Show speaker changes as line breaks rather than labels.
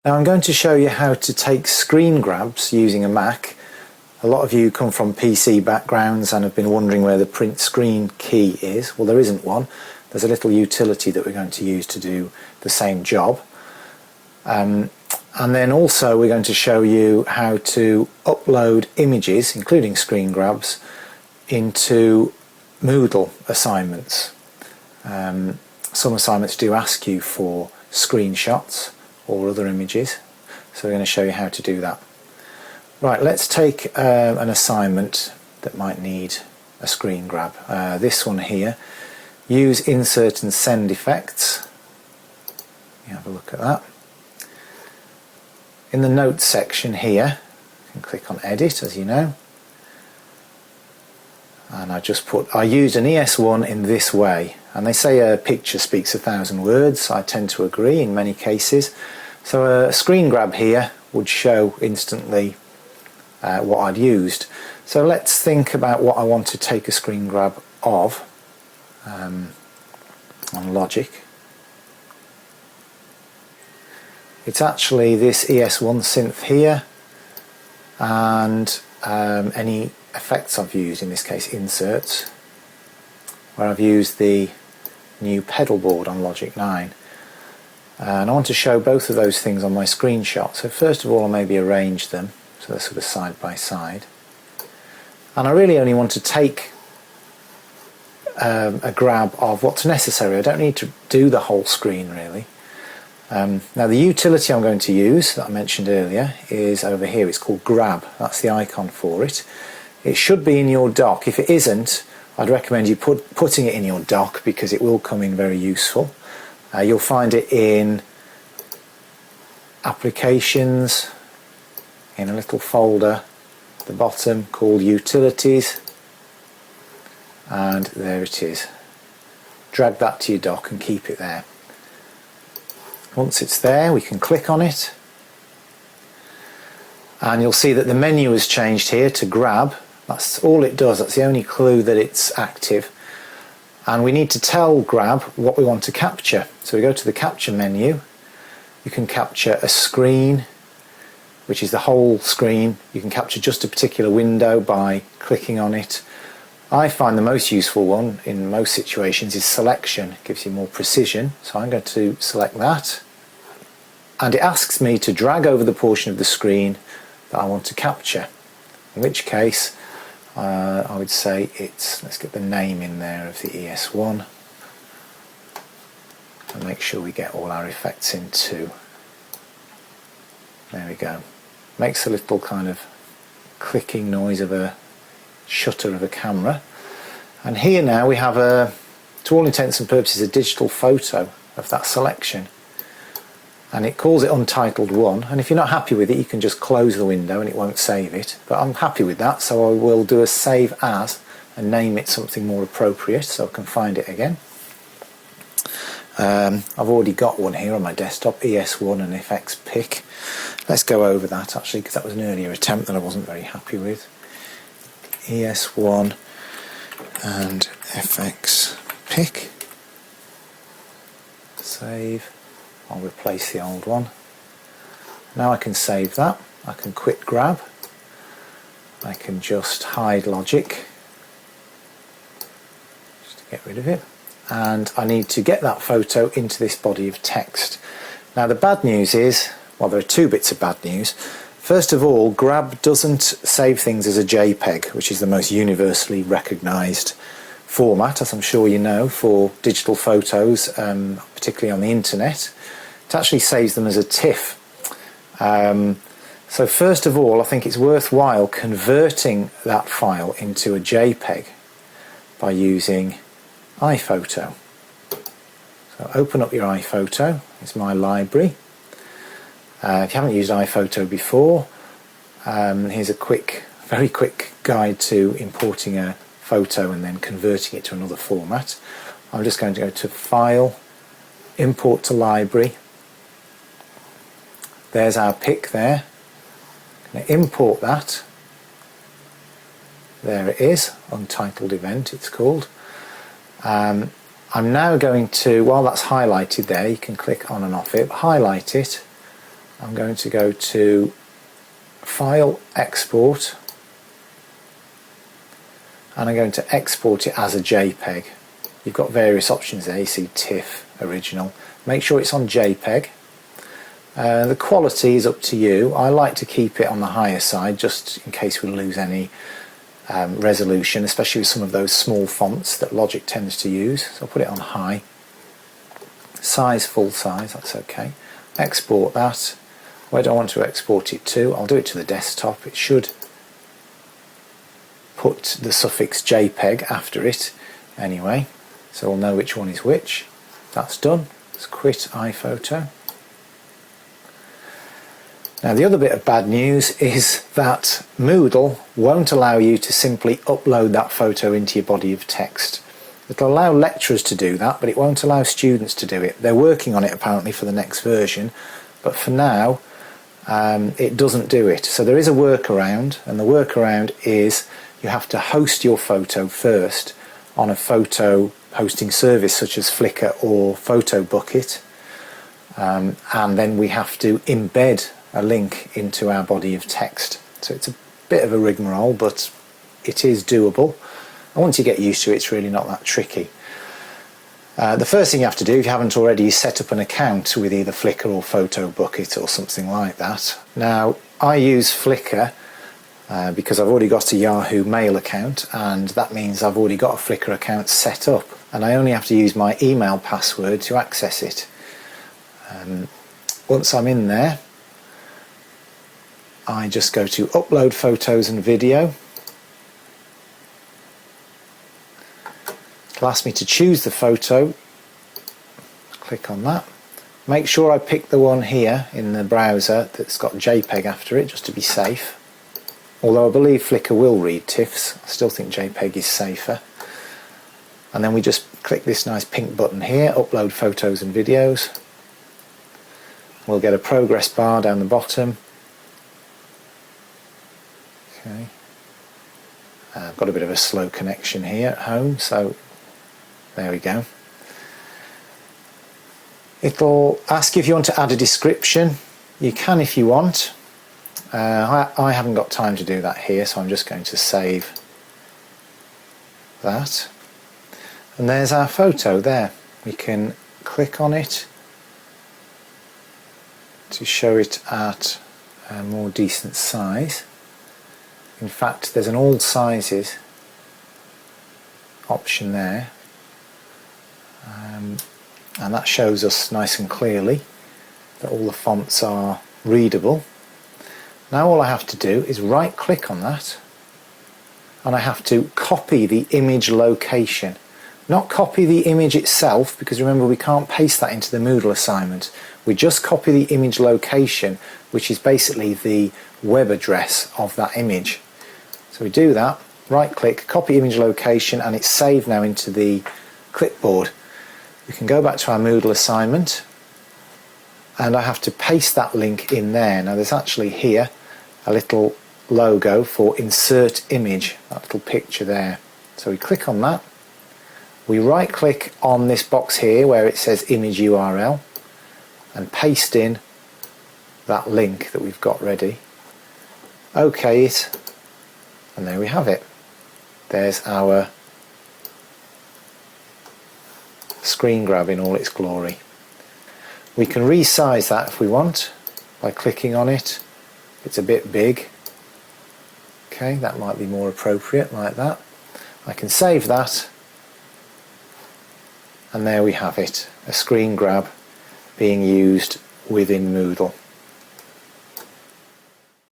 Now I'm going to show you how to take screen grabs using a Mac. A lot of you come from PC backgrounds and have been wondering where the print screen key is. Well, there isn't one. There's a little utility that we're going to use to do the same job. And then also we're going to show you how to upload images, including screen grabs, into Moodle assignments. Some assignments do ask you for screenshots or other images, so we're going to show you how to do that. Right, let's take an assignment that might need a screen grab. This one here, use insert and send effects. You have a look at that. In the notes section here, you can click on edit, as you know, and I used an ES1 in this way, and they say a picture speaks 1,000 words. I tend to agree in many cases. So a screen grab here would show instantly what I'd used. So let's think about what I want to take a screen grab of on Logic. It's actually this ES1 synth here and any effects I've used, in this case inserts, where I've used the new pedal board on Logic 9. And I want to show both of those things on my screenshot. So first of all, I'll maybe arrange them so they're sort of side by side. And I really only want to take a grab of what's necessary. I don't need to do the whole screen really. Now the utility I'm going to use that I mentioned earlier is over here. It's called Grab. That's the icon for it. It should be in your dock. If it isn't, I'd recommend you putting it in your dock because it will come in very useful. You'll find it in Applications, in a little folder at the bottom called Utilities, and there it is. Drag that to your dock and keep it there. Once it's there, we can click on it and you'll see that the menu has changed here to Grab. That's all it does. That's the only clue that it's active. And we need to tell Grab what we want to capture. So we go to the capture menu. You can capture a screen, which is the whole screen. You can capture just a particular window by clicking on it. I find the most useful one in most situations is selection. It gives you more precision. So I'm going to select that. And it asks me to drag over the portion of the screen that I want to capture. In which case, I would say let's get the name in there of the ES1 and make sure we get all our effects in too. There we go. Makes a little kind of clicking noise of a shutter of a camera. And here now we have to all intents and purposes, a digital photo of that selection. And it calls it Untitled 1, and if you're not happy with it you can just close the window and it won't save it, but I'm happy with that, so I will do a save as and name it something more appropriate so I can find it again. I've already got one here on my desktop, ES1 and FX Pick. Let's go over that actually because that was an earlier attempt that I wasn't very happy with. ES1 and FX Pick. Save. I'll replace the old one. Now I can save that. I can quit Grab. I can just hide Logic just to get rid of it. And I need to get that photo into this body of text. Now the bad news is, well, there are two bits of bad news. First of all, Grab doesn't save things as a JPEG, which is the most universally recognized format, as I'm sure you know, for digital photos, particularly on the internet. It actually saves them as a TIFF. So first of all, I think it's worthwhile converting that file into a JPEG by using iPhoto. So open up your iPhoto. It's my library. If you haven't used iPhoto before, here's a very quick guide to importing a photo and then converting it to another format. I'm just going to go to File, Import to Library. There's our pic there. I'm going to import that. There it is, Untitled Event it's called. I'm now going to, while that's highlighted there, you can click on and off it, highlight it I'm going to go to File, Export, and I'm going to export it as a JPEG. You've got various options there. You see TIFF, original. Make sure it's on JPEG. The quality is up to you. I like to keep it on the higher side just in case we lose any resolution, especially with some of those small fonts that Logic tends to use. So I'll put it on high. Size, full size, that's okay. Export that. Where do I want to export it to? I'll do it to the desktop. It should put the suffix JPEG after it anyway, so we'll know which one is which. That's done. Let's quit iPhoto. Now the other bit of bad news is that Moodle won't allow you to simply upload that photo into your body of text. It'll allow lecturers to do that, but it won't allow students to do it. They're working on it apparently for the next version, but for now it doesn't do it. So there is a workaround, and the workaround is you have to host your photo first on a photo hosting service such as Flickr or PhotoBucket, and then we have to embed a link into our body of text. So it's a bit of a rigmarole, but it is doable, and once you get used to it, it's really not that tricky. The first thing you have to do, if you haven't already, is set up an account with either Flickr or PhotoBucket or something like that. Now I use Flickr because I've already got a Yahoo Mail account, and that means I've already got a Flickr account set up, and I only have to use my email password to access it. Once I'm in there, I just go to Upload Photos and Video. It'll ask me to choose the photo. Click on that. Make sure I pick the one here in the browser that's got JPEG after it, just to be safe. Although I believe Flickr will read TIFFs, I still think JPEG is safer. And then we just click this nice pink button here, Upload Photos and Videos. We'll get a progress bar down the bottom. Okay. I've got a bit of a slow connection here at home, so there we go. It'll ask you if you want to add a description. You can if you want. I haven't got time to do that here, so I'm just going to save that. And there's our photo there. We can click on it to show it at a more decent size. In fact, there's an all sizes option there, and that shows us nice and clearly that all the fonts are readable. Now all I have to do is right click on that, and I have to copy the image location. Not copy the image itself, because remember we can't paste that into the Moodle assignment. We just copy the image location, which is basically the web address of that image. So we do that, right click, copy image location, and it's saved now into the clipboard. We can go back to our Moodle assignment, and I have to paste that link in there. Now there's actually here a little logo for insert image, that little picture there. So we click on that, we right click on this box here where it says image URL and paste in that link that we've got ready. OK it, and there we have it. There's our screen grab in all its glory. We can resize that if we want by clicking on it. It's a bit big. Okay, that might be more appropriate like that. I can save that, and there we have it, a screen grab being used within Moodle.